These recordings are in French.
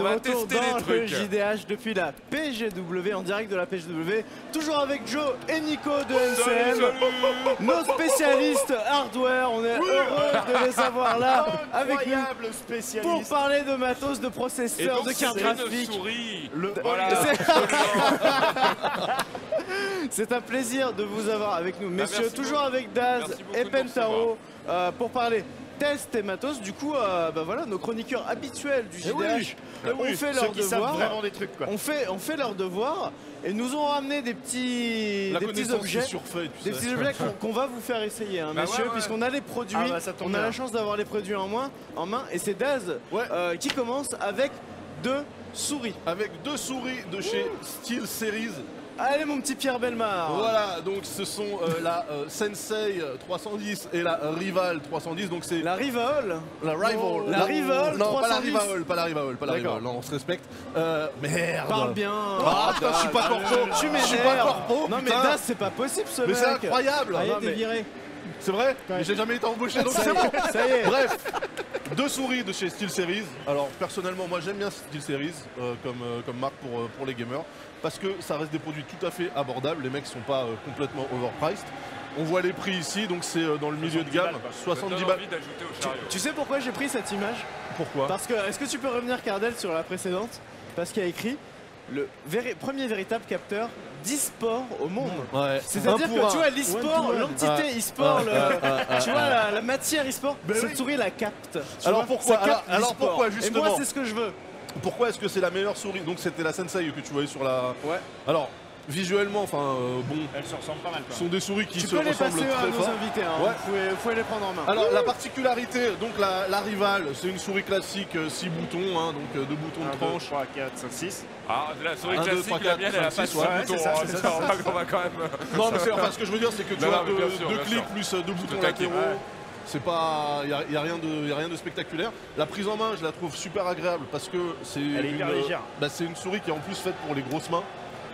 On va retour tester dans les trucs. le JDH depuis la PGW, en direct de la PGW, toujours avec Joe et Nico de NCM, nos spécialistes hardware. On est heureux de les avoir là avec nous pour parler de matos, de Et processeurs, donc, de cartes c'est une graphiques. souris. Le Voilà. C'est un plaisir de vous avoir avec nous, messieurs. merci Toujours beaucoup. avec Daz Merci beaucoup et de nous Pentaro pour parler test et matos. Du coup, bah voilà, nos chroniqueurs habituels du JDH ont fait leur devoir. vraiment des trucs quoi. On fait leur devoir et nous ont ramené des petits objets. Des petits objets qu'on va vous faire essayer, hein, Bah messieurs, ouais. puisqu'on a les produits. Ah bah, ça tombe on a bien. la chance d'avoir les produits en main. Et c'est Daz qui commence avec 2 souris. Avec 2 souris de chez SteelSeries. Allez, mon petit Pierre Belmar. Voilà, donc ce sont la Sensei 310 et la Rival 310. Donc c'est La Rival. la Rival. La Rival Non, pas la 310. Rival, pas la Rival, pas la D'accord. Rival. Non, on se respecte. Merde. Parle bien. Ah, putain, je suis pas corpo. Tu Je suis pas m'énerves. corpo. Non mais putain. Daz, c'est pas possible ce Mais mec. c'est incroyable. Ah, Non, t'es mais- viré. C'est vrai, mais j'ai jamais été embauché donc Ça c'est y bon. est, ça y est. Bref, 2 souris de chez SteelSeries. Alors personnellement, moi j'aime bien SteelSeries comme marque pour les gamers parce que ça reste des produits tout à fait abordables. Les mecs sont pas complètement overpriced. On voit les prix ici, donc c'est dans le milieu de gamme, 70 balles. envie d'ajouter au chariot. Tu sais pourquoi j'ai pris cette image? Pourquoi? Parce que, est-ce que tu peux revenir Cardel sur la précédente? Parce qu'il y a écrit le premier véritable capteur d'e-sport au monde. Ouais. C'est-à-dire que tu vois l'e-sport, l'entité e-sport, tu vois la matière e-sport, cette souris la capte. Tu Alors vois, pourquoi- ça capte alors l'e-sport. pourquoi, Et moi justement c'est ce que je veux. Pourquoi est-ce que c'est la meilleure souris? Donc c'était la Sensei que tu voyais sur la... Ouais. Alors, visuellement, enfin bon, Elle se ressemble pas mal quoi. ce sont des souris qui Tu se peux les ressemblent passer à très nos fort. invités, hein. Ouais. Vous pouvez les prendre en main. Alors la particularité, donc la Rival, c'est une souris classique 6 boutons, hein, donc 2 boutons de 1, 2, tranche. 3, 4, 5, 6. Ah, la souris 1, 2, classique, 3, la 4, mienne, elle a 5, pas 6, de ouais, bouton. c'est ça, c'est ça, On va quand même. Non mais c'est enfin ce que je veux dire c'est que tu Non, vois non, mais bien sûr, deux bien clics sûr. plus 2 boutons te taquine, latéraux. ouais. C'est pas, y a rien de spectaculaire. La prise en main, je la trouve super agréable parce que c'est Elle est hyper légère. c'est une souris qui est en plus faite pour les grosses mains.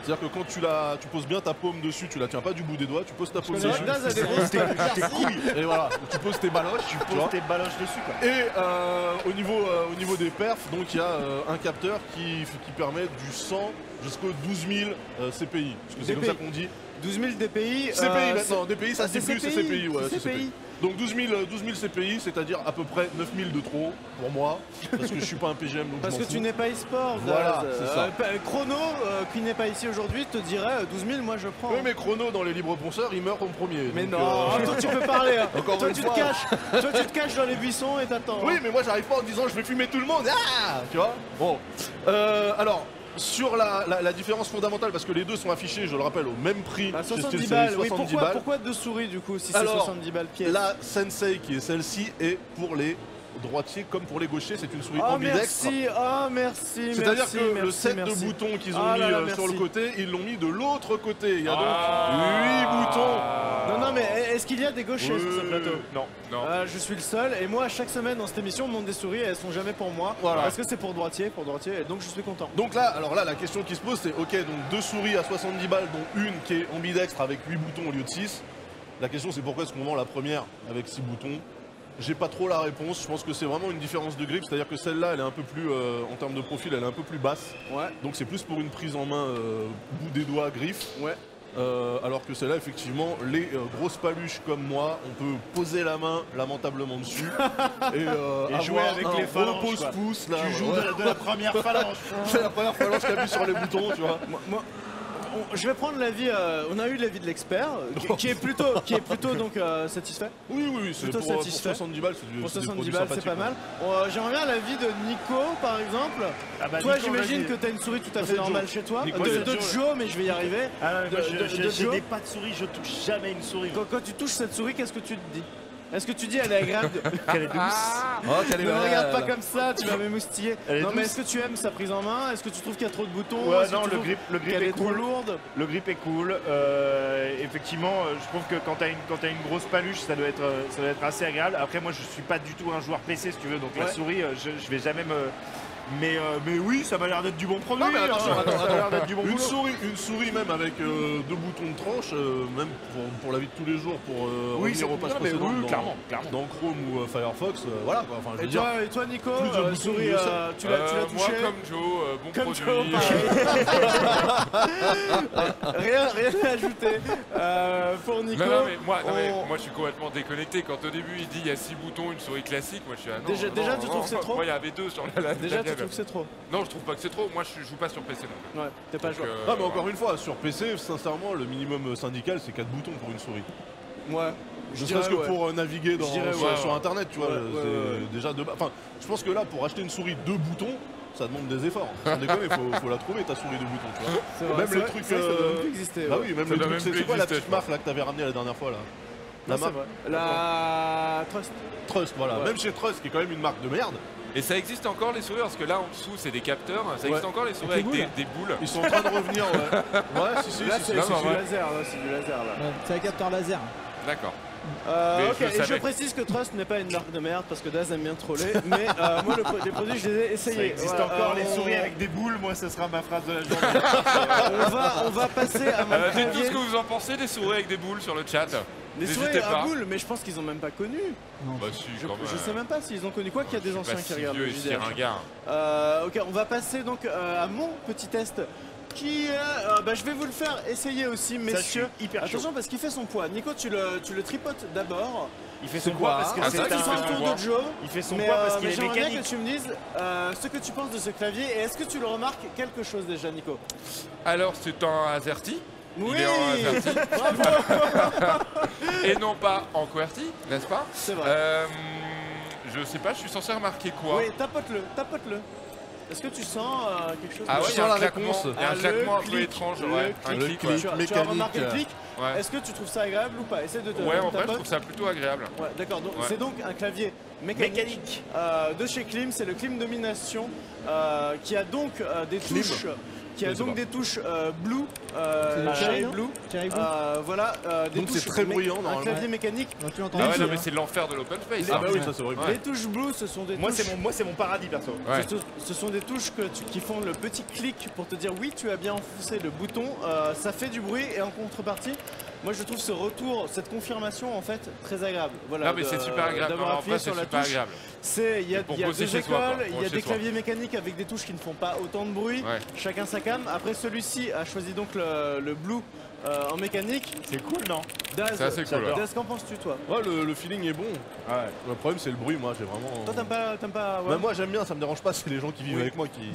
C'est-à-dire que quand tu poses bien ta paume dessus, tu la tiens pas du bout des doigts, tu poses ta paume C'est vrai dessus. que Daz a des grosses mains. Et voilà, tu poses tes baloches, Tu vois. poses tes baloches dessus quoi. Et au niveau des perfs, donc il y a un capteur qui permet du 100 jusqu'au 12 000 CPI. Parce que c'est comme DPI. ça qu'on dit. 12 000 DPI. CPI maintenant, DPI ça Ah, se dit c'est plus, c'est CPI, CPI. Ouais, c'est c'est CPI. Donc 12 000 CPI, c'est-à-dire à peu près 9 000 de trop pour moi, parce que je suis pas un PGM donc Parce je que m'en tu fous. n'es pas e-sport. Voilà, Daz. c'est ça. Chrono, qui n'est pas ici aujourd'hui, te dirait 12 000, moi je prends. Oui mais Chrono dans les libres ponceurs, il meurt en premier. Mais donc, non, toi tu peux parler. Hein. Encore Toi une tu fois. te caches. Toi tu te caches dans les buissons et t'attends. Oui mais moi j'arrive pas en disant je vais fumer tout le monde. Ah tu vois. Bon. Alors. Sur la différence fondamentale, parce que les deux sont affichés, je le rappelle, au même prix. Bah, chez 70 SteelSeries, balles, oui. 70 Pourquoi, balles. pourquoi 2 souris du coup si c'est Alors, 70 balles pièce? La Sensei qui est celle-ci est pour les droitiers comme pour les gauchers, c'est une souris Oh ambidextre. merci, oh merci. C'est-à-dire merci, que le merci, set merci. de boutons qu'ils ont Ah mis là là, sur le merci. côté, ils l'ont mis de l'autre côté. Il y a donc 8 Ah. boutons. Non, non, mais est-ce qu'il y a des gauchers sur ce plateau? Non. Non. Je suis le seul et moi chaque semaine dans cette émission on monte des souris et elles sont jamais pour moi. Voilà. Parce que c'est pour droitier et donc je suis content. Donc là, alors là, la question qui se pose, c'est ok, donc 2 souris à 70 balles, dont une qui est ambidextre avec 8 boutons au lieu de 6. La question c'est pourquoi est-ce qu'on vend la première avec 6 boutons? J'ai pas trop la réponse, je pense que c'est vraiment une différence de grip, c'est-à-dire que celle-là elle est un peu plus, en termes de profil, elle est un peu plus basse. Ouais, Donc c'est plus pour une prise en main bout des doigts, griffe. ouais. Alors que celle-là, effectivement, les grosses paluches comme moi, on peut poser la main lamentablement dessus et, jouer avoir avec un les phalanges, gros quoi. pouce-pouce là. Tu joues ouais. de la première phalange. C'est la première phalange qui appuie sur les boutons, tu vois. Je vais prendre l'avis, on a eu l'avis de l'expert qui est plutôt donc satisfait. Oui, oui, c'est Plutôt pour satisfait. 70 balles, c'est Pour c'est des 70 produits balles, c'est sympathiques, pas ouais. mal. J'aimerais bien l'avis de Nico par exemple. Ah bah, Toi, Nico, j'imagine vas-y. que tu as une souris tout à C'est fait Joe. normale chez toi. Nico, De c'est Joe, mais je vais y arriver. Ah non, mais moi, De j'ai Joe. des pas de souris, je touche jamais une souris. Quand tu touches cette souris, qu'est-ce que tu te dis? Est-ce que tu dis elle est agréable Qu'elle est douce. Oh, quelle est Ne me belle. regarde pas comme ça, tu vas m'émoustiller. Elle est Non mais douce. est-ce que tu aimes sa prise en main? Est-ce que tu trouves qu'il y a trop de boutons? Ouais, Est-ce que non, tu le trouves grip qu'elle est est trop cool. lourde? Le grip est cool. Effectivement, je trouve que quand t'as une grosse paluche, ça doit être assez agréable. Après, moi, je suis pas du tout un joueur PC, si tu veux. Donc la Ouais. souris, je vais jamais Mais oui, ça m'a l'air d'être du bon produit. Non mais attention, hein. Ça a l'air d'être du bon une boulot. souris même avec 2 boutons de tranche, même pour la vie de tous les jours, pour Oui, revenir aux pages non, mais précédentes oui, dans, clairement. dans Chrome ou Firefox, voilà quoi. Enfin, je veux dire, Et toi Nico, plus de boutons, souris, mieux ça. tu l'as Moi, touché comme Joe, bon Comme produit. Joe, rien à ajouter pour Nico. Non, mais moi, on- moi, je suis complètement déconnecté. Quand au début il dit il y a 6 boutons, une souris classique, moi je suis Déjà, tu trouves que c'est trop? Moi il y avait 2 sur la Déjà, tu mienne. trouves que c'est trop? Non, je trouve pas que c'est trop. Moi je joue pas sur PC non plus. Ouais, t'es pas Donc, joueur. non mais encore une fois, sur PC, sincèrement, le minimum syndical c'est 4 boutons pour une souris. Ouais. Ne serait-ce que ouais. pour naviguer Je dirais sur internet, tu vois, Ouais, c'est ouais. déjà de base. Enfin, je pense que là, pour acheter une souris 2 boutons, ça demande des efforts. Sans déconner, faut la trouver ta souris 2 boutons, tu vois. C'est vrai, Même c'est les vrai, trucs, c'est vrai que ça doit même plus exister. Bah ouais. oui, même Ça le doit truc, même c'est plus quoi la exister, petite je marque là que t'avais ramené la dernière fois là? La Non, c'est marque vrai. La Trust. Trust, voilà. Ouais. Même chez Trust, qui est quand même une marque de merde, Et ça existe encore les souris parce que là en dessous c'est des capteurs. Ça existe Ouais. encore les souris Avec avec les des boules. ils sont en train de revenir, ouais. Ouais, si, Là, si, c'est non, c'est non, du ouais. laser, là, c'est du laser là. Ouais, c'est un capteur laser. D'accord. Ok, je le et je savais. précise que Trust n'est pas une marque de merde parce que Daz aime bien troller, mais moi les produits je les ai Ça essayés. existe Ouais, encore les on- souris avec des boules, moi ça sera ma phrase de la journée. on va passer à mon Dites-nous clavier. ce que vous en pensez des souris avec des boules sur le chat. Les souris N'hésitez à pas. boule, mais je pense qu'ils ont même pas connu. Bah si, Je, quand même. je sais même pas s'ils ont connu. Quoi qu'il y a des Je suis anciens pas qui si regardent vieux le et si JDR. ringard. Ok, on va passer donc à mon petit test qui je vais vous le faire essayer aussi, messieurs. hyper chaud. Attention parce qu'il fait son poids. Nico, tu le tripotes d'abord. Il fait C'est son poids quoi parce que Ah, c'est ça, C'est il un fait son tour poids. de Joe. Il fait son Mais, poids parce mais qu'il est j'aimerais bien mécanique. que tu me dises ce que tu penses de ce clavier et est-ce que tu le remarques quelque chose déjà, Nico? Alors c'est un AZERTY. Oui. Il est en AZERTY. Bravo. Et non pas en QWERTY, n'est-ce pas? C'est vrai. Je sais pas, je suis censé remarquer quoi? Oui, tapote-le. Est-ce que tu sens quelque chose? Ah de- ouais, Je il y a sens un la claquement, réponse. il y a un le claquement un peu clic, étrange, le ouais. Un clic. clic, Tu ouais. as- tu as mécanique, remarqué le clic? Ouais. Est-ce que tu trouves ça agréable ou pas? Essaie de te Ouais, en vrai, je tapote. trouve ça plutôt agréable. Ouais, d'accord. Donc Ouais. c'est donc un clavier mécanique, de chez Klim. C'est le Klim Domination qui a donc des Klim. touches. Qui a Je sais donc pas. des touches blue, C'est le Cherry Cherry, non Blue. Cherry Blue. Voilà, des Donc c'est touches très bruyant, un normalement. clavier mécanique. Donc tu entends Ah ouais, dessus, non, mais hein. c'est l'enfer de l'open space. Ah hein. bah oui, ça c'est horrible. Ouais. Les touches blue, ce sont des Moi touches. c'est mon paradis perso. Ouais. Ce sont des touches qui font le petit clic pour te dire oui, tu as bien enfoncé le bouton. Ça fait du bruit et en contrepartie, moi je trouve ce retour, cette confirmation en fait très agréable. Voilà, Non mais c'est super agréable. d'avoir Non, en appuyé vrai, sur c'est la super touche. agréable. Il y a Pour deux bosser chez écoles, soi, quoi, il pour y a chez des soi. claviers mécaniques avec des touches qui ne font pas autant de bruit. Ouais. Chacun sa cam. Après celui-ci a choisi donc le blue en mécanique. C'est cool, non? Daz, C'est assez cool, ouais. Daz, qu'en penses-tu toi? Ouais, le feeling est bon. Ouais. Le problème c'est le bruit, moi j'ai vraiment. Toi t'aimes pas ouais. Bah, moi j'aime bien, ça me dérange pas, c'est les gens qui vivent Oui. avec moi qui.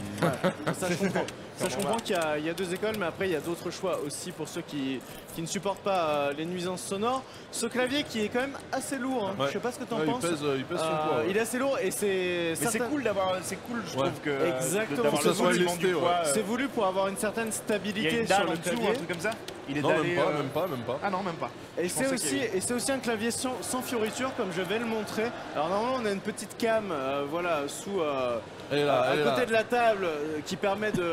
Ça je comprends. Ça je comprends qu'il y a deux écoles, mais après il y a d'autres choix aussi pour ceux qui ne supportent pas les nuisances sonores. Ce clavier qui est quand même assez lourd, hein. Ouais. Je sais pas ce que t'en Ouais, penses. il pèse son poids. ouais. Il est assez lourd et c'est. Mais c'est cool d'avoir, c'est cool, je Ouais. trouve que Exactement. d'avoir Faut le que ça soit mouvement lesté, du ouais. poids. C'est voulu pour avoir une certaine Il y a stabilité une sur dalle le en dessous, clavier. un truc comme ça. Il est Non, dallé, même pas. Ah non, même pas. Et Je c'est pensais aussi, qu'il y avait- et c'est aussi un clavier sans fioriture, comme je vais le montrer. Alors normalement on a une petite cam, voilà, sous Elle est là, à elle est côté là. de la table, qui permet de.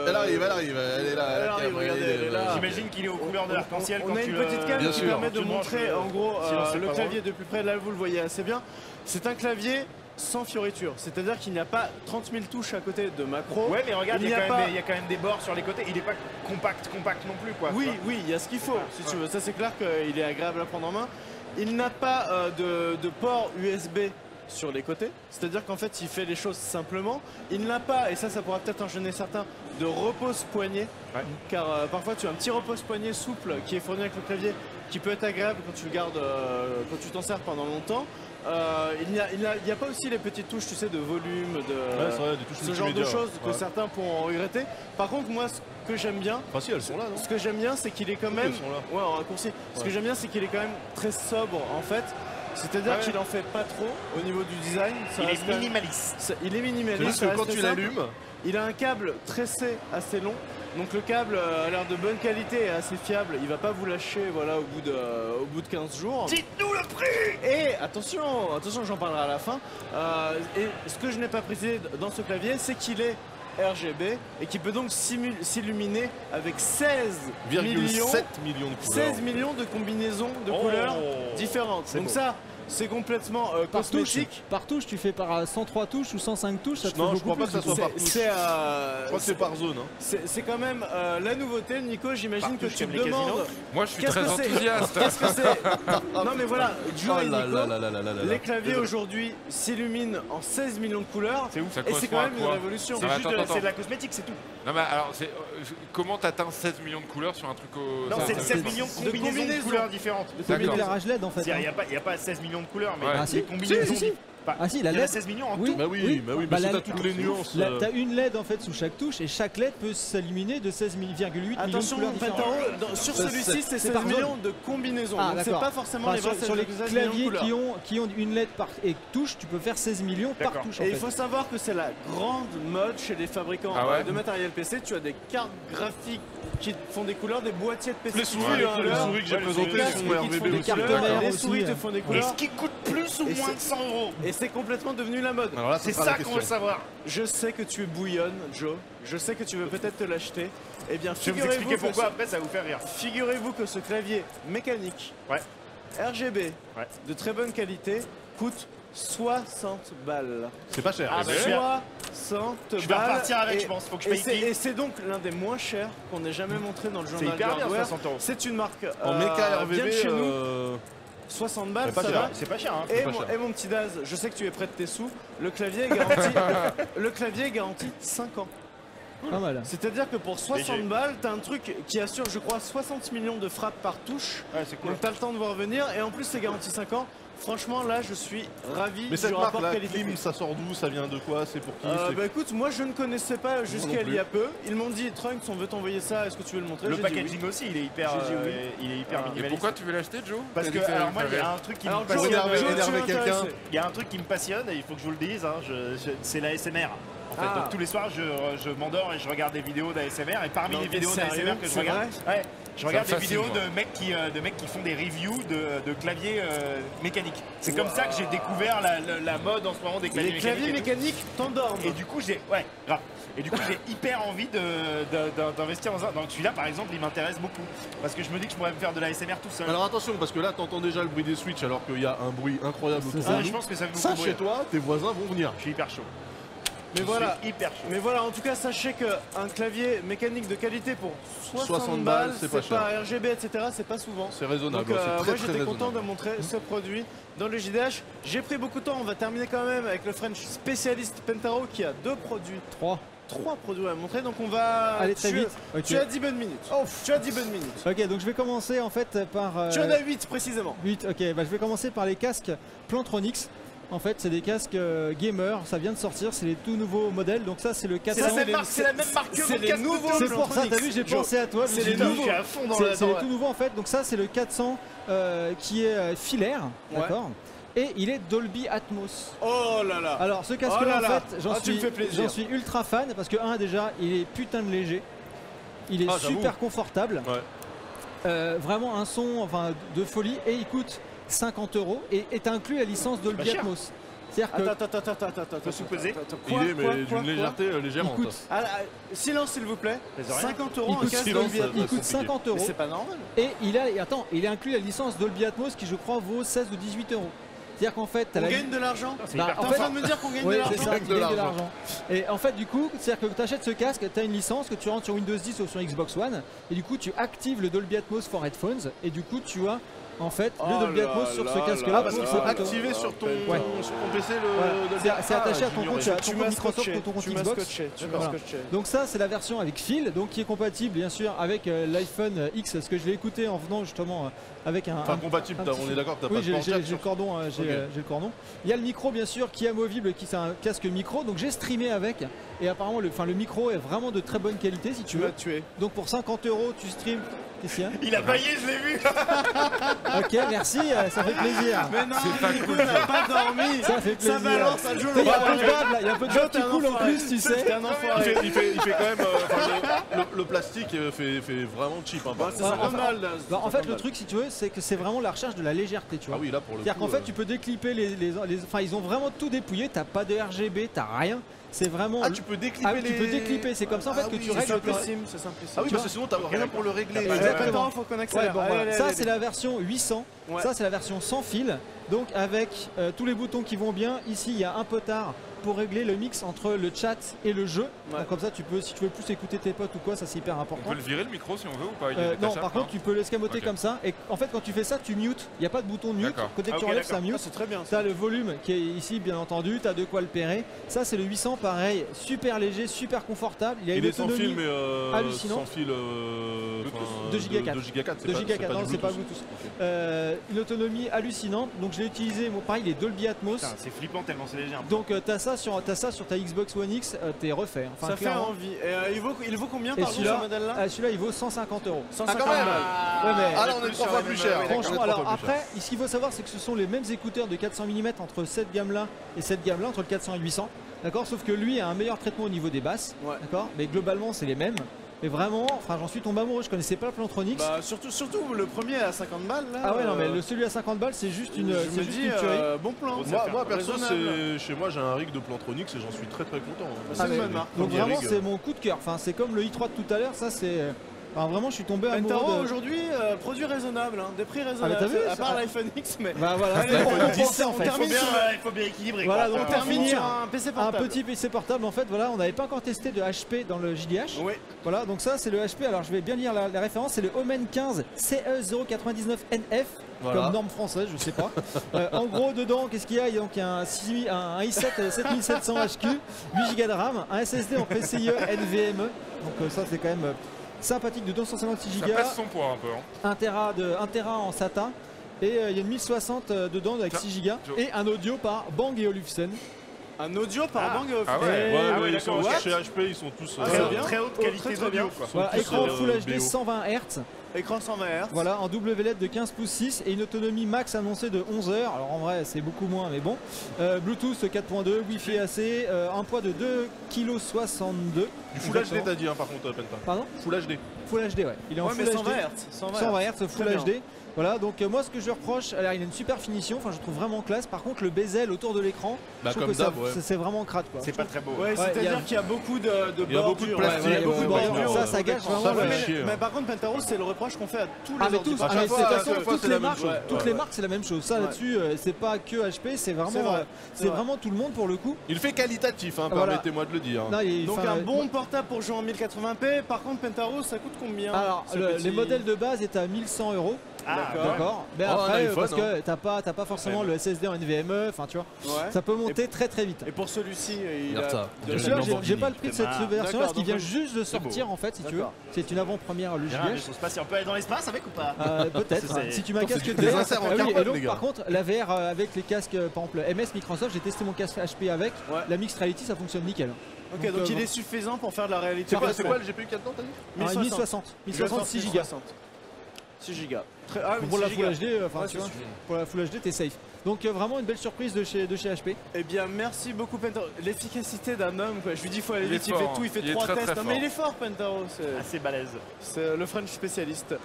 Elle arrive, elle est là. Elle arrive, regardez, elle est là. J'imagine qu'il est aux couleurs de l'arc-en-ciel On quand a tu une le- petite cam Bien qui sûr. permet de Tu branches montrer le- en gros sinon, c'est le pas clavier de plus près. Là vous le voyez assez bien. C'est un clavier sans fioriture, c'est-à-dire qu'il n'y a pas 30 000 touches à côté de macro. Ouais, mais regarde, Il il y n'y a pas- a quand même des bords sur les côtés. Il est pas compact non plus, quoi. Oui, oui, il y a ce qu'il faut, si tu veux. Ça, c'est clair qu'il est agréable à prendre en main. Il n'a pas de port USB sur les côtés, c'est-à-dire qu'en fait, il fait les choses simplement. Il n'a pas, et ça pourra peut-être en gêner certains, de repose-poignet, Ouais. car parfois tu as un petit repose-poignet souple qui est fourni avec le clavier, qui peut être agréable quand tu le gardes, quand tu t'en sers pendant longtemps. Il n'y a pas aussi les petites touches, tu sais, de volume, Ouais, c'est vrai, des touches ce genre de multimédia, choses que ouais. certains pourront regretter. Par contre, moi, ce que j'aime bien, Enfin si, elles sont là, non? ce que j'aime bien, c'est qu'il est quand Oui, même. elles sont là. Ouais, en raccourci. Ce que j'aime bien, c'est qu'il est quand même très sobre en fait. C'est-à-dire Ah ouais. qu'il en fait pas trop au niveau du design. Ça Il reste est quand même- minimaliste. Il est C'est minimaliste. juste ça que reste quand très tu simple. l'allumes, Il a un câble tressé assez long. Donc le câble a l'air de bonne qualité et assez fiable. Il va pas vous lâcher voilà, au bout de 15 jours. Dites-nous le prix. Et attention, j'en parlerai à la fin. Et ce que je n'ai pas précisé dans ce clavier, c'est qu'il est RGB et qui peut donc s'illuminer avec 16 millions 7 millions de couleurs. 16 millions de combinaisons de Oh. couleurs différentes. C'est Donc beau. ça, c'est complètement Par touche, cosmétique. par touche, tu fais par 103 touches ou 105 touches, ça te fait Non, je beaucoup crois pas que ça plus, soit du coup. par touche. C'est Je crois que c'est par zone. Hein. c'est quand même la nouveauté, Nico. J'imagine que touche tu comme me les demandes. casinos. Moi, je suis Qu'est-ce très que c'est enthousiaste. Qu'est-ce que c'est Non mais voilà, Joe Oh et là Nico, là là là là là là. les claviers aujourd'hui s'illuminent en 16 millions de couleurs. C'est ouf. Ça Et c'est correspond quand à même une quoi? révolution. C'est Ah, juste attends, c'est de la cosmétique, c'est tout. Non, mais alors, comment t'atteins 16 millions de couleurs sur un truc au. Non, ça- c'est ça- 16 millions de combinaisons de combinaisons. couleurs différentes. C'est D'accord. l'éclairage LED en fait. Il hein. n'y a pas 16 millions de couleurs, mais Ouais. Ah, les si. combinaisons. Si, si. Ah si, la Il y en a LED. 16 millions en Oui. tout. Bah oui, mais Bah, si la- t'as toutes les nuances. Là, t'as une LED en fait sous chaque touche et chaque LED peut s'illuminer de 16,8 millions de Attention, couleurs différentes. Pentaro, sur C'est- celui-ci, c'est 16 par zone. millions de combinaisons. Ah, Donc c'est d'accord. pas forcément Enfin, les vrais sur les 16 millions de claviers couleurs. qui ont une LED par et touche, tu peux faire 16 millions par D'accord. touche en Et il fait. faut savoir que c'est la grande mode chez les fabricants Ah ouais de matériel PC. Tu as des cartes graphiques qui font des couleurs, des boîtiers de PC Les qui font souris, des hein, les couleurs, souris que j'ai Ouais, les présentées casques sont qui te font RVB des aussi. cartes couleurs, mères les aussi, souris te hein. font des Et couleurs. ce qui coûte plus ou Et moins c'est- de 100 €. Et c'est complètement devenu la mode. Alors là, C'est sera la ça qu'on question. veut savoir. Je sais que tu bouillonnes, Joe. Je sais que tu veux peut-être te l'acheter. Eh bien, Je vais vous expliquer figurez-vous que, pourquoi après, ça va vous faire rire. figurez-vous que ce clavier mécanique Ouais. RGB Ouais. de très bonne qualité coûte 60 balles. C'est pas cher. Ah, bah, je vais- 60 Je vais balles. repartir avec, Et- je pense. Faut que je Et paye c'est, qui et c'est donc l'un des moins chers qu'on ait jamais montré dans le C'est journal hyper du bien, hardware. 60 €. C'est une marque En méca bien de RVB, chez nous. 60 balles, c'est pas ça cher. va. C'est pas cher, hein. Et pas mon, cher. et mon petit Daz, je sais que tu es près de tes sous. Le clavier est garanti, le clavier est garanti 5 ans. Pas mal. C'est-à-dire que pour 60 Léger. balles, t'as un truc qui assure, je crois, 60 millions de frappes par touche. Ouais, c'est cool. Donc t'as le temps de voir venir. Et en plus, c'est garanti 5 ans. Franchement, là, je suis ravi Mais du cette marque rapport là, qualité. Klim, ça sort d'où? Ça vient de quoi? C'est pour qui? C'est- Bah écoute, moi je ne connaissais pas jusqu'à non il y a peu. Ils m'ont dit, Trunks, on veut t'envoyer ça, est-ce que tu veux le montrer? Le J'ai dit oui. packaging aussi, il est hyper, J'ai dit oui. il est hyper Ah. Et minimaliste. pourquoi tu veux l'acheter, Joe Parce T'as que, dit c'est alors moi, il y a clavier. un truc qui Alors, me Joe, passionne. énerver- Joe, tu énerver es quelqu'un. intéressé. Il y a un truc qui me passionne et il faut que je vous le dise, hein, c'est la SMR. En fait, Ah. donc tous les soirs, je m'endors et je regarde des vidéos d'ASMR. Et parmi Non, les t'es vidéos sérieux? d'ASMR que je C'est regarde, vrai je regarde Ça des me vidéos fascine, de mecs qui font des reviews de claviers mécaniques. C'est comme ça que j'ai découvert la mode en ce moment des claviers Les mécaniques. claviers et tout. mécaniques t'endorment. Et du coup, ouais, grave. Et du coup, j'ai hyper envie d'investir dans ça. Donc celui-là, par exemple, il m'intéresse beaucoup. Parce que je me dis que je pourrais me faire de la SMR tout seul. Alors attention, parce que là, t'entends déjà le bruit des switches alors qu'il y a un bruit incroyable C'est autour ça. de Je nous. pense que ça va vous Ça, couvrir. chez toi, tes voisins vont venir. Je suis hyper chaud. Mais Je voilà. suis hyper chaud. Mais voilà, en tout cas, sachez qu'un clavier mécanique de qualité pour 60 balles, c'est pas cher. RGB, etc., c'est pas souvent. C'est raisonnable. Donc c'est très, moi très j'étais content raisonnable. de montrer ce produit dans le JDH. J'ai pris beaucoup de temps, on va terminer quand même avec le French spécialiste Pentaro qui a 2 produits, 3. 3 produits à montrer. Donc on va... Allez très vite. Ok. Tu as 10 bonnes minutes. Tu as 10 bonnes minutes. Ok, donc je vais commencer en fait par. Tu en as 8 précisément. 8, ok, bah, je vais commencer par les casques Plantronics. En fait, c'est des casques gamer, ça vient de sortir, c'est les tout nouveaux modèles. Donc ça, c'est le 400. C'est la même marque que c'est mon les casque nouveaux auto. C'est pour ça, t'as vu, j'ai pensé à toi. c'est je me les suis dit, nouveaux. Je suis à fond dans C'est la c'est les tout nouveaux en fait. Donc ça, c'est le 400 qui est filaire, Ouais. d'accord. Et il est Dolby Atmos. Oh là là. Alors ce casque Oh là là, en là. fait, Tu me fais plaisir. j'en suis ultra fan parce que déjà, il est putain de léger. Il est Ah, j'avoue. super confortable. Ouais. Vraiment un son de folie et il coûte 50 € et est inclus la licence Dolby cher. Atmos. C'est-à-dire que Attends. sous-peser. Il est, mais d'une légèreté il légèrement. coûte, Silence s'il vous plaît. Les oreilles. 50 € il un coûte casque silence, Dolby ça- Atmos. il coûte compliqué. 50 Mais € c'est pas normal. et il a inclus la licence Dolby Atmos qui je crois vaut 16 ou 18 €. C'est-à-dire qu'en fait, t'as On la gagne de l'argent. C'est Bah, hyper en T'es en fait- train de me dire qu'on gagne oui, de c'est l'argent ça, Avec tu de gagnes de l'argent. l'argent. Et en fait, du coup, c'est-à-dire que tu achètes ce casque, tu as une licence que tu rentres sur Windows 10 ou sur Xbox One, et du coup, tu actives le Dolby Atmos for Headphones, et du coup, tu as en fait le Oh Dolby là Atmos sur ce là casque-là. là Parce pour qu'il là faut 50 là. €. activer sur ton Ouais. PC Voilà. le. C'est attaché à ton j'ignorais. compte, tu as Tu ton m'as compte Microsoft scotché. ou ton compte Tu m'as Xbox. scotché. Tu m'as Voilà. scotché. Donc ça, c'est la version avec fil, donc qui est compatible bien sûr avec l'iPhone X, parce que je l'ai écouté en venant justement avec un. Enfin, compatible, un petit on est d'accord que t'as Oui, pas de j'ai port jack le sur- cordon, j'ai Ok. le cordon. Il y a le micro bien sûr qui est amovible, qui c'est un casque micro, donc j'ai streamé avec et apparemment le micro est vraiment de très bonne qualité si tu Tu m'as veux. tué. Donc pour 50 € tu streams. Qu'est-ce qu'il y a? Il a baillé, je l'ai vu. Ok, merci, ça fait plaisir. Mais non, C'est pas Nico cool, n'a pas dormi. Ça fait plaisir. Ça balance à Joe. Il y a un peu de bave, là, il y a un peu de bave qui T'es un coule en enfoiré. plus, tu sais. T'es un Il enfoiré. fait, il fait quand même. Le plastique fait vraiment cheap. Hein, par Bah, c'est contre. normal. Bah, en fait, le truc, si tu veux, c'est que c'est vraiment la recherche de la légèreté, tu vois. Ah oui, là pour le coup. C'est-à-dire qu'en fait, tu peux déclipper enfin, ils ont vraiment tout dépouillé. T'as pas de RGB, t'as rien. C'est vraiment. Ah, tu peux déclipper tu peux déclipper. C'est comme ça en fait Ah que oui, tu C'est règles. simplissime, c'est simplissime. Ah oui, parce que sinon t'as rien pour le régler. Exactement. Maintenant, faut qu'on Ouais, accélère. bon, Allez, voilà. allez, Ça, allez. c'est la version 800. Ouais. Ça, c'est la version sans fil. Donc avec tous les boutons qui vont bien, ici il y a un potard pour régler le mix entre le chat et le jeu. Ouais. Donc comme ça tu peux, si tu veux plus écouter tes potes ou quoi, ça c'est hyper On important. peut le virer le micro si on veut ou pas? Il est Non, détachable, par contre tu peux l'escamoter Ok. comme ça et en fait quand tu fais ça tu mutes, il n'y a pas de bouton mute, D'accord. côté que Ah, tu ok, enlèves ça d'accord. mute. Ah, c'est très bien. Tu as le volume qui est ici bien entendu, tu as de quoi le pérer. Ça c'est le 800 pareil, super léger, super confortable. Il y a Il une est sans fil, autonomie mais hallucinant. sans fil. 2 Go 4. 2 Go 4. 2 Go 4, non c'est pas Bluetooth. Une autonomie hallucinante, donc je l'ai utilisé, bon, pareil il est Dolby Atmos. Putain, c'est flippant tellement c'est léger. Donc tu as ça sur ta Xbox One X, t'es refait. Enfin, Ça fait clairement. envie. Et il vaut combien Et par contre ce celui-là, modèle-là? celui-là il vaut 150 €. 150 quand même. balles. Ouais, mais Ah là, on est 3 fois plus cher. franchement, alors après, ce qu'il faut savoir, c'est que ce sont les mêmes écouteurs de 400 mm entre cette gamme-là et cette gamme-là, entre le 400 et le 800. D'accord, sauf que lui a un meilleur traitement au niveau des basses. Ouais. D'accord, mais globalement, c'est les mêmes. Mais vraiment, enfin, j'en suis tombé amoureux. Je connaissais pas le Plantronics. Bah, surtout le premier à 50 balles là. Ah ouais, non, mais celui à 50 balles, c'est juste une, je c'est me juste dis une tuerie. bon plan. Moi perso, raisonnable. chez moi j'ai un rig de Plantronics et j'en suis très très content. C'est une mais- bonne marque. Donc Premier vraiment, rig. c'est mon coup de cœur. Enfin, c'est comme le i3 de tout à l'heure. Ça, c'est. Enfin, vraiment, je suis tombé Pentaro amoureux de. aujourd'hui, produit raisonnable, hein, des prix raisonnables. t'as vu, à part ça- l'iPhone X, mais. Bah voilà, Allez, c'est pour on compenser en on fait. termine sur Il faut bien équilibrer. Voilà, quoi. donc on termine finir, sur un PC un portable. petit PC portable. En fait, voilà, on n'avait pas encore testé de HP dans le JDH. Oui. Voilà, donc ça c'est le HP. Alors je vais bien lire la référence. C'est le Omen 15 CE099NF. Voilà. Comme norme française, je sais pas. En gros, dedans, qu'est-ce qu'il y a? Donc, il y a un i7 7700 HQ, 8 Go de RAM, un SSD en PCIe NVMe. Donc, ça, c'est quand même sympathique, de 256 Ça Go, pèse son poids un peu. Hein. 1 Tera en SATA. Et il y a une 1060 dedans avec Tiens, 6 Go. Joe. Et un audio par Bang et Olufsen. Un audio par Ah. Bang & Ah Olufsen. ouais. Ouais, Ah ouais, mais ils sont d'accord, chez HP, ils sont tous. Ah, c'est bien. Très haute Oh, qualité très, très d'audio bien. quoi. Voilà, tous, écran Full HD BO. 120 Hz. Écran 120 Hz. Voilà, en WLED de 15 pouces 6 et une autonomie max annoncée de 11 heures. Alors en vrai, c'est beaucoup moins, mais bon. Bluetooth 4.2, Wi-Fi AC, un poids de 2,62 kg. Du Full HD, t'as dit, hein, par contre, Penta. Pardon? Full HD. Full HD, ouais. Il est en Ouais, Full mais HD. 120 Hz. 120 Hz, Full Très bien. HD. Voilà, donc moi ce que je reproche, alors il a une super finition, enfin je trouve vraiment classe. Par contre, le bezel autour de l'écran, Bah, je trouve comme que ça, d'hab, ouais. c'est vraiment crade quoi. C'est pas très beau. Ouais, il y a- c'est-à-dire qu'il y a beaucoup de Il y a beaucoup de bordures. plastique, Ouais, il y a beaucoup de ouais, bordures. ouais, Ça gâche vraiment Ça le- fait mais, chier, mais hein. par contre, Pentaro, c'est le reproche qu'on fait à tous les Ah mais ordi tous, portables. ah, mais fois, c'est- de à toute chaque façon, fois, toutes c'est les la même marques, chose. toutes Ouais, les ouais. marques c'est la même chose. Ça Ouais. là-dessus, c'est pas que HP, c'est vraiment, C'est vrai. c'est vraiment tout le monde pour le coup. Il fait qualitatif, hein, Voilà. permettez-moi de le dire. Non, Donc enfin, un bon portable pour jouer en 1080p. Par contre, Pentaro, ça coûte combien Alors, ce les petit- modèles de base étaient à 1100 €. Ah, D'accord. D'accord. Mais Oh, un après, iPhone, parce hein. que t'as pas forcément le SSD en NVMe, enfin tu vois, Ouais. ça peut monter très très vite. Et pour celui-ci, il Regarde a... ça. de- Celui-là, j'ai Lamborghini. pas le prix de cette Ah, version d'accord, parce qu'il vient donc, juste de sortir en fait, si tu veux. D'accord. C'est une avant-première le Il y a un JDH. vaisseau spatial. On peut aller dans l'espace avec ou pas? Peut-être, Ça, c'est- si tu mets un Attends, casque c'est de des VR. inserts en Ah oui, carbone, et donc les gars. par contre, la VR avec les casques, par exemple MS Microsoft, j'ai testé mon casque HP avec, Ouais. la Mixed Reality ça fonctionne nickel. Ok, Donc, donc il est suffisant pour faire de la réalité. C'est quoi le GPU qu'il y a dedans, t'as dit? 1060, 6 Go. 6 Go. Très... Ah, oui, Pour la 6 Full gigas. HD, enfin Ouais, tu ça vois, suffit. pour la Full HD t'es safe. Donc vraiment une belle surprise de chez HP. Eh bien, merci beaucoup, Pentaro. L'efficacité d'un homme, quoi. Je lui dis, il faut aller Il est vite, il fait fort, tout, il fait il est 3 très, tests. très Non, fort. mais il est fort, Pentaro. Assez balèze. C'est le French spécialiste.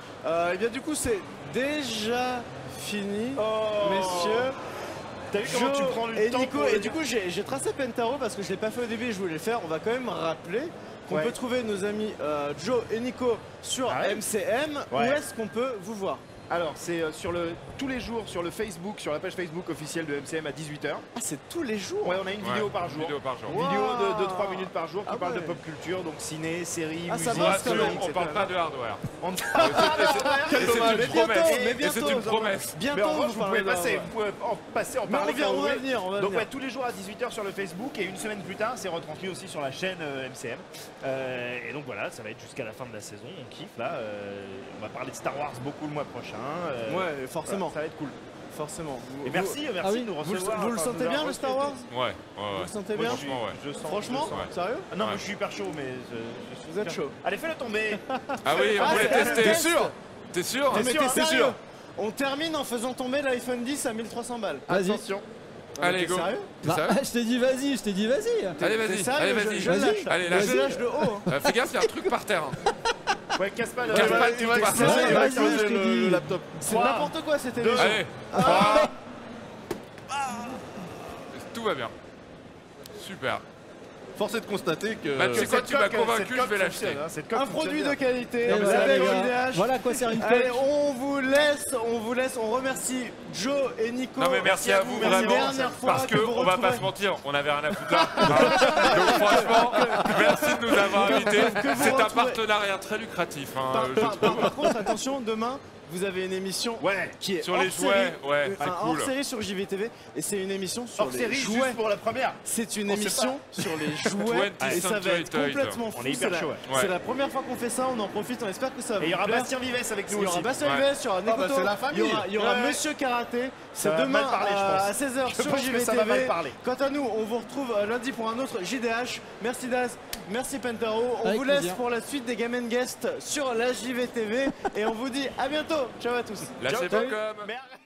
Eh bien, du coup, c'est déjà fini, messieurs. T'as vu comment Joe tu prends le et temps Nico, pour et le du dire. coup j'ai tracé Pentaro parce que je l'ai pas fait au début et je voulais le faire. On va quand même rappeler qu'on Ouais. peut trouver nos amis Joe et Nico sur Ah ouais MCM. Où Ouais. est-ce qu'on peut vous voir? Alors, c'est tous les jours sur le Facebook, sur la page Facebook officielle de MCM à 18h. Ah, c'est tous les jours. Ouais, on a une vidéo Ouais, par une jour. vidéo par jour. Une vidéo Wow. de 3 minutes par jour qui Ah parle de ouais. pop culture, donc ciné, séries, Ah, ça musique, bosse quand Attention, même, on parle pas de hardware. On- Et c'est Mais une bientôt, promesse. mais Et c'est bientôt, une promesse. Bientôt, Mais en revanche, vous parlerez pouvez de- passer, ouais. vous pouvez en passer, en Mais parler quand on vous va voulez. venir, on va Donc venir. ouais, tous les jours à 18h sur le Facebook et une semaine plus tard, c'est retransmis aussi sur la chaîne MCM. Et donc voilà, ça va être jusqu'à la fin de la saison. On kiffe là. On va parler de Star Wars beaucoup le mois prochain. Ouais, forcément. Ça va être cool. Forcément. Et merci, Ah oui, de nous Vous le, recevoir. vous le enfin, sentez nous bien avoir le Star Wars? reçus. Ouais, ouais, Vous ouais. le sentez Moi, bien? je suis- Franchement, ouais. je sens- Franchement? je sens. Sérieux? Ah non, Ouais. mais je suis hyper chaud, mais je suis Vous êtes super chaud. Allez, fais-le tomber. Ah oui, on Ah, voulait c'est- tester. test. Sûr? T'es sûr? Ah, mais sûr, t'es c'est sérieux? sûr. On termine en faisant tomber l'iPhone 10 à 1300 balles. Vas-y. Attention. Allez, T'es go. sérieux? T'es Bah, sérieux? je t'ai dit vas-y, je t'ai dit vas-y. Allez, T'es vas-y, sérieux? allez, Je vas-y. lâche. Allez, Je lâche. lâche de haut. hein. Fais gaffe, il y a un truc par terre. Ouais, casse pas le. Casse pas le Il va truc par exploser, terre. il va Vas-y, exploser je t'ai dit. le laptop. C'est Trois. n'importe quoi cette émission. Allez. Tout va bien. Super. force est de constater que. Bah, tu sais quoi, tu m'as convaincu, je vais l'acheter. Un produit de qualité, Et vous voilà, avez les gars. JDH. Voilà à quoi sert une Allez, coque. on vous laisse, on remercie Joe et Nico. Non mais merci à vous Merci vraiment, dernière fois parce que que vous on va pas retrouvez- se mentir, on avait rien à foutre là. Donc franchement, merci de nous avoir invités. que vous C'est un retrouvez- partenariat très lucratif, hein, Par contre, attention, demain, vous avez une émission Ouais. qui est Sur hors les série, jouets, ouais, c'est enfin, cool. hors série sur JVTV, et c'est une émission sur Hors les série jouets. juste pour la première. C'est une On sait émission sur les jouets 20th et ça va Century être Toys. complètement fou. On est hyper C'est chaud, la- ouais. C'est la première fois qu'on fait ça, on en profite, on espère que ça va Et il y vous aura plaire. Bastien Vives avec nous Il y aura aussi. Bastien Ouais. Vives, il y aura Nekoto, c'est la famille. il y aura Ouais. Monsieur Karaté. C'est Ça va demain mal parler, je pense. à 16h Je sur pense que ça va mal JVTV. parler. Quant à nous, on vous retrouve lundi pour un autre JDH. Merci Daz, merci Pentaro. On Avec vous laisse plaisir. pour la suite des Game Guest sur la JVTV et on vous dit à bientôt. Ciao à tous. Lâchez Ciao. pas comme. Mais arrête.